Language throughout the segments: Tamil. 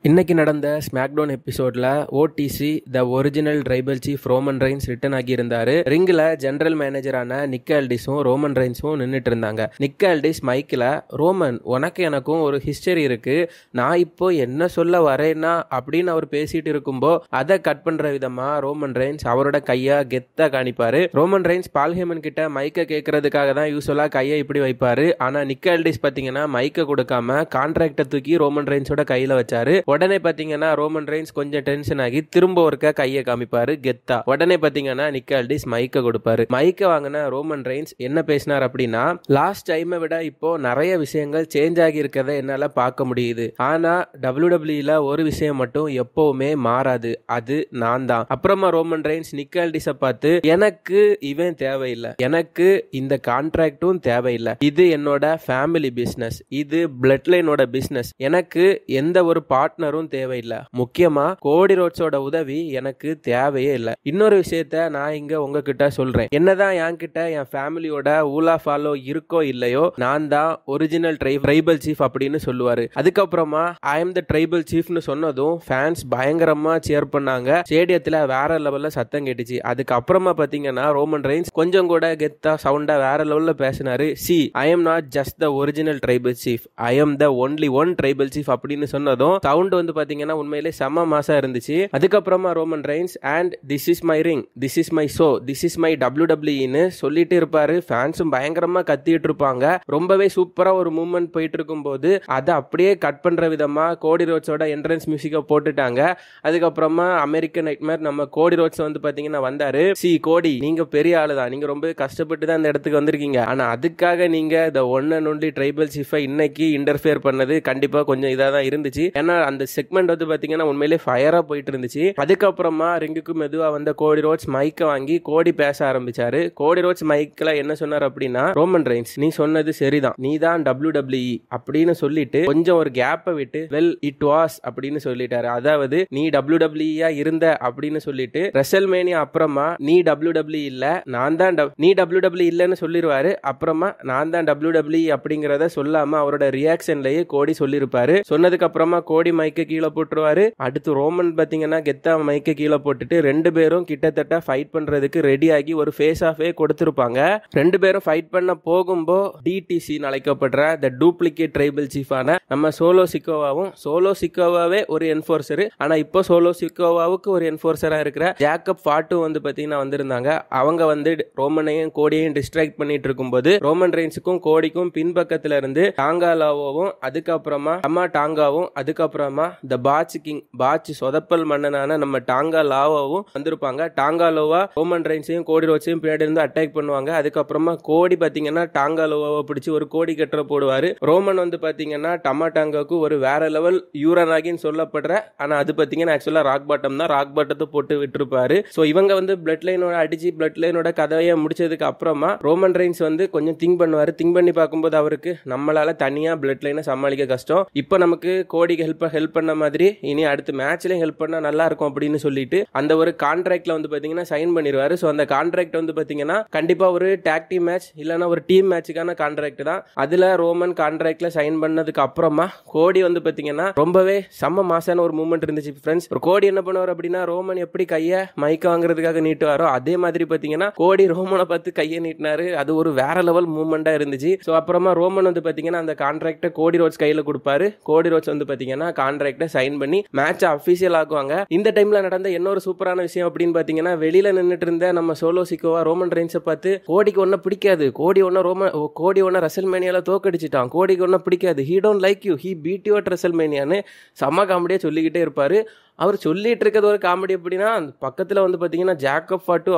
இன்னைக்கு நடந்த ஸ்மாக்டவுன் எபிசோட்ல OTC the original tribal chief Roman Reigns return ஆகியிருந்தாரு. ரிங்கில் ஜெனரல் மேனேஜரான நிக் ஆல்டிஸும் ரோமன் ரெயின்ஸும் நின்றுட்டு இருந்தாங்க. நிக் ஆல்டிஸ் மைக்கில், ரோமன், உனக்கு எனக்கும் ஒரு ஹிஸ்டரி இருக்கு, நான் இப்போ என்ன சொல்ல வரேன்னா அப்படின்னு அவர் பேசிட்டு இருக்கும்போ அதை கட் பண்ற விதமா ரோமன் ரெயின்ஸ் அவரோட கையை கெத்தா காணிப்பாரு. ரோமன் ரெயின்ஸ் பால் ஹேமன் கிட்ட மைக்கை கேட்கறதுக்காக தான் யூஸ்வலா கையை இப்படி வைப்பாரு. ஆனா நிக் ஆல்டிஸ் பாத்தீங்கன்னா மைக்கை கொடுக்காம கான்ட்ராக்டை தூக்கி ரோமன் ரெயின்ஸோட கையில வச்சாரு. உடனே பாத்தீங்கன்னா ரோமன் ரெயின்ஸ் கொஞ்சம் டென்ஷன் ஆகி திரும்ப ஒருக்க கையை காமிப்பாரு கெத்தா. உடனே பாத்தீங்கன்னா நிக் ஆல்டிஸ் மைக்க கொடுப்பாரு. மைக்க வாங்கின ரோமன் ரெயின்ஸ் என்ன பேசினார் அப்படின்னா, லாஸ்ட் டைமை விட இப்போ நிறைய விஷயங்கள் சேஞ்ச் ஆகி இருக்கிறத என்னால பார்க்க முடியுது. ஆனா WWE ஒரு விஷயம் மட்டும் எப்பவுமே மாறாது, அது நான் தான். அப்புறமா ரோமன் ரெயின்ஸ் நிக் ஆல்டிஸை பார்த்து, எனக்கு இவன் தேவையில்லை, எனக்கு இந்த கான்ட்ராக்டும் தேவையில்லை, இது என்னோட ஃபேமிலி பிசினஸ், இது பிளட் லைனோட பிசினஸ், எனக்கு எந்த ஒரு பார்ட்னரும் தேவையில்லை, முக்கியமா கோடி ரோட்ஸோட உதவி எனக்கு தேவையே இல்லை. இன்னொரு விஷயத்த நான் இங்க உங்ககிட்ட சொல்றேன், என்னதான் என்கிட்ட என் ஃபேமிலியோட ஊலா ஃபாலோ இருக்கோ இல்லையோ, நான் தான் ஒரிஜினல் ட்ரைபல் சீஃப் அப்படின்னு சொல்லுவாரு. அதுக்கப்புறமா ஐ எம் த ட்ரைபல் சீஃப்னு சொன்னதும் ஃபேன்ஸ் பயங்கரமா சேர் பண்ணாங்க. ஸ்டேடியத்துல வேற லெவல்ல சத்தம் கேட்டுச்சு. அதுக்கப்புறமா பாத்தீங்கன்னா ரோமன் ரெயின்ஸ் கொஞ்சம் கூட கெத்தா சவுண்டா வேற லெவல்ல பேசினாரு. C, I am not just the original tribal chief, I am the only one tribal chief அப்படின்னு சொன்னதும் சவுண்ட் வந்து பாத்தீங்கன்னா உண்மையிலே செம்ம மாசா இருந்துச்சு. அதுக்கப்புறமா Roman Reigns and this is my ring, this is my show, this is my WWE சொல்லிட்டு இருப்பாரு. ஃபேன்ஸும் பயங்கரமா கத்திட்டு இருப்பாங்க. ரொம்பவே சூப்பரா ஒரு மூவ்மெண்ட் போயிட்டு இருக்கும் போது அதை அப்படியே கட் பண்ற விதமா கோடி ரோட்ஸோட என்ட்ரன்ஸ் மியூசிக்கை போட்டுட்டாங்க. அதுக்கப்புறமா அமெரிக்கன் நைட்மேர் நம்ம கோடி ரோட்ஸ் வந்து பாத்தீங்கன்னா வந்தாரு. சி கோடி, நீங்க பெரிய ஆளு தான், நீங்க ரொம்ப கஷ்டப்பட்டு தான் இந்த இடத்துக்கு வந்திருக்கீங்க, ஆனா அதுக்காக நீங்க the one and only tribal சீஃபை இன்னைக்கு இன்டர்ஃபியர் பண்ணது கண்டிப்பா கொஞ்சம் இதா தான் இருந்துச்சு. ஏன்னா அந்த செக்மெண்ட் வந்து பாத்தீங்கன்னா உண்மையிலே ஃபயரா போயிட்டு இருந்துச்சு. அதுக்கப்புறமா ரிங்குக்கு மெதுவா வந்த கோடி ரோட்ஸ் மைக்க வாங்கி கோடி பேச ஆரம்பிச்சாரு. கோடி ரோட்ஸ் மைக்ல என்ன சொன்னார் அப்படின்னா, ரோமன் ரெயின்ஸ், நீ சொன்னது சரிதான், நீ தான் WWE அப்படின்னு சொல்லிட்டு கொஞ்சம் ஒரு கேப்பை விட்டு வெல் இட் வாஸ் அப்படின்னு சொல்லிட்டாரு. அதாவது நீ WWE இருந்த அப்படின்னு சொல்லிட்டு ரெசல்மேனியா அப்புறமா நீ WWE இல்ல, நான் தான் நீ WWE இல்லன்னு சொல்லிருவாரு. அப்புறமா நான் தான் WWE அப்படிங்கறத சொல்லாம அவரோட ரியாக்ஷன்லயே கோடி சொல்லிருப்பாரு. சொன்னதுக்கு அப்புறமா கோடி மைக்க கீழே போட்டுருவாரு. அடுத்து ரோமன் பாத்தீங்கன்னா கெத்தா மைக்க கீழே போட்டுட்டு ரெண்டு பேரும் கிட்டத்தட்ட ஃபைட் பண்றதுக்கு ரெடி ஆகி ஒரு ஃபேஸ் ஆஃபே கொடுத்திருப்பாங்க. ரெண்டு பேரும் ஃபைட் பண்ண போகும்போ டிடிசி அழைக்கப்படுற த டூப்ளிகேட் ட்ரைபல் சீஃபான நம்ம சோலோ சிக்கோவாவும், சோலோ சிக்கோவாவே ஒரு என்ஃபோர்சர், ஆனா இப்போ சோலோ சிக்கோவாவுக்கு ஒரு என்ஃபோர்சரா இருக்கிற ஜேக்கப் ஃபாட்டும் வந்து பாத்தீங்கன்னா வந்திருந்தாங்க. அவங்க வந்து ரோமனையும் கோடியையும் டிஸ்ட்ராக்ட் பண்ணிட்டு இருக்கும்போது ரோமன் ரெயின்ஸுக்கும் கோடிக்கும் பின்பக்கத்துல இருந்து டாங்காலாவும், அதுக்கப்புறமா அம்மா டாங்காவும், அதுக்கப்புறமா த பாட்ச் கிங், பாட்ச் சொதப்பல் மன்னனான நம்ம டாங்கா லாவாவும் வந்திருப்பாங்க. டாங்கா லோவா ரோமன் ரெயின்ஸையும் கோடி ரோட்ஸையும் பின்னாடி இருந்து அட்டாக் பண்ணுவாங்க. அதுக்கப்புறமா கோடி பாத்தீங்கன்னா டாங்கா லோவாவை பிடிச்சி ஒரு கோடி கட்டுற போடுவாரு. ரோமன் வந்து பாத்தீங்கன்னா டமாட்டாங்காவுக்கு ஒரு வேற லெவல் யூரனாகின்னு சொல்லப்படுற, ஆனா அது பாத்தீங்கன்னா ஆக்சுவலா ராக் பாட்டம் தான், ராக் பாட்டத்தை போட்டு விட்டுருப்பாரு. சோ இவங்க வந்து பிளட் லைனோட அடிச்சு பிளட் லைனோட கதையை முடிச்சதுக்கு அப்புறமா ரோமன் ரெயின்ஸ் வந்து கொஞ்சம் திங்க் பண்ணுவாரு. திங்க் பண்ணி பார்க்கும்போது அவருக்கு நம்மளால தனியா பிளட் லைனை சமாளிக்க கஷ்டம், இப்போ நமக்கு கோடிக்கு ஹெல்ப் பண்ண மாதிரி இனி அடுத்த மேட்ச்லயும் ஹெல்ப் பண்ணா நல்லா இருக்கும் அப்படின்னு சொல்லிட்டு அந்த ஒரு கான்ட்ராக்ட்ல வந்து பாத்தீங்கன்னா சைன் பண்ணிடுவாரு. சோ அந்த கான்ட்ராக்ட் வந்து பாத்தீங்கன்னா கண்டிப்பா ஒரு டாக் டீம் மேட்ச் இல்லனா ஒரு டீம் மேட்சுக்கான கான்ட்ராக்ட் தான். அதுல ரோமன் கான்ட்ராக்ட்ல சைன் பண்ணதுக்கு அப்புறமா கோடி வந்து பாத்தீங்கன்னா ரொம்பவே செம்ம மாசான ஒரு மூவ்மெண்ட் இருந்துச்சு ஃப்ரெண்ட்ஸ். ஒரு கோடி என்ன பண்ணுவார் அப்படின்னா, ரோமன் எப்படி கையை மைக்க வாங்குறதுக்காக நீட்டுவாரோ அதே மாதிரி பாத்தீங்கன்னா கோடி ரோமனை பார்த்து கையை நீட்டினாரு. அது ஒரு வேற லெவல் மூவ்மெண்டா இருந்துச்சு. சோ அப்புறமா ரோமன் வந்து பாத்தீங்கன்னா அந்த கான்ட்ராக்ட கோடி ரோட்ஸ் கையில கொடுப்பாரு. கோடி ரோட்ஸ் வந்து பாத்தீங்கன்னா கான்ட்ராக்ட சைன் பண்ணி மேட்ச் அபிஷியல் ஆக்குவாங்க. இந்த டைம்ல நடந்த இன்னொரு சூப்பரான விஷயம் அப்படின்னு பாத்தீங்கன்னா, வெளியில நின்னுட்டு இருந்த நம்ம சோலோ சிக்கோவா ரோமன் ரெயின்ஸை பார்த்து, கோடிக்கு ஒன்னும் பிடிக்காது, கோடி ஒன்னும் ரெசல்மேனியால தோக்கடிச்சிட்டான், கோடிக்கு ஒன்னும் பிடிக்காது, he don't like you, he beat you at ரெசல்மேனியான்னு செம்ம காமெடியா சொல்லிக்கிட்டே இருப்பாரு. அவர் சொல்லிட்டு இருக்கிறது ஒரு காமெடி அப்படின்னா, பக்கத்தில் வந்து பார்த்தீங்கன்னா ஜேக்கப் ஃபாட்டு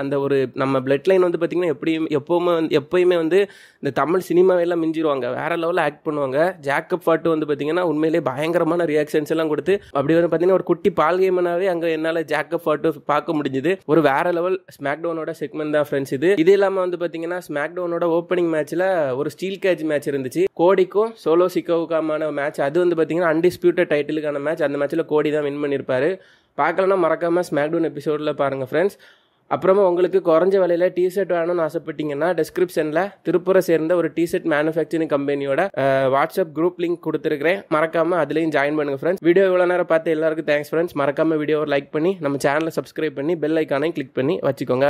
அந்த ஒரு நம்ம பிளட் லைன் வந்து பார்த்தீங்கன்னா எப்பயுமே வந்து இந்த தமிழ் சினிமாவெல்லாம் மிஞ்சிருவாங்க, வேற லெவலில் ஆக்ட் பண்ணுவாங்க. ஜேக்கப் ஃபாட்டு வந்து பார்த்தீங்கன்னா உண்மையிலேயே பயங்கரமான ரியாக்ஷன்ஸ் எல்லாம் கொடுத்து அப்படி வந்து பார்த்தீங்கன்னா ஒரு குட்டி பால்கேமனாவே அங்கே என்னால் ஜேக்கப் ஃபாட்டு பார்க்க முடிஞ்சுது. ஒரு வேற லெவல் ஸ்மாக்டவுனோட செக்மெண்ட் தான் ஃப்ரெண்ட்ஸ் இது. இது இல்லாமல் வந்து பார்த்தீங்கன்னா ஸ்மாக்டவுனோட ஓப்பனிங் மேட்ச்சில் ஒரு ஸ்டீல் கேட்ச் மேட்ச் இருந்துச்சு, கோடிக்கும் சோலோ சிக்கோவுக்கான மேட்ச். அது வந்து பார்த்தீங்கன்னா அன்டிஸ்பியூட்டட் டைட்டிலுக்கான மேட்ச். அந்த மேட்ச்சில் கோடி தான் வின் பண்ணியிருப்பாரு. பார்க்கலன்னா மறக்காம ஸ்மாக்டவுன் எபிசோடில் பாருங்கள் ஃப்ரெண்ட்ஸ். அப்புறமா உங்களுக்கு குறைஞ்ச விலையில டிஷர்ட் வேணும்னு ஆசைப்பட்டீங்கன்னா டிஸ்கிரிப்ஷன்ல திருப்பூரை சேர்ந்த ஒரு டிஷர்ட் மேனுஃபேக்சரிங் கம்பெனியோட வாட்ஸ்அப் குரூப் லிங்க் கொடுத்துருக்கேன். மறக்காம அதுலயும் ஜாயின் பண்ணுங்க ஃப்ரெண்ட்ஸ். வீடியோ இவ்வளவு நேரம் பார்த்து எல்லாருக்கும் தேங்க்ஸ் ஃப்ரெண்ட்ஸ். மறக்காம வீடியோ லைக் பண்ணி நம்ம சேனலை சப்ஸ்கிரைப் பண்ணி பெல் ஐக்கானையும் கிளிக் பண்ணி வச்சுக்கோங்க.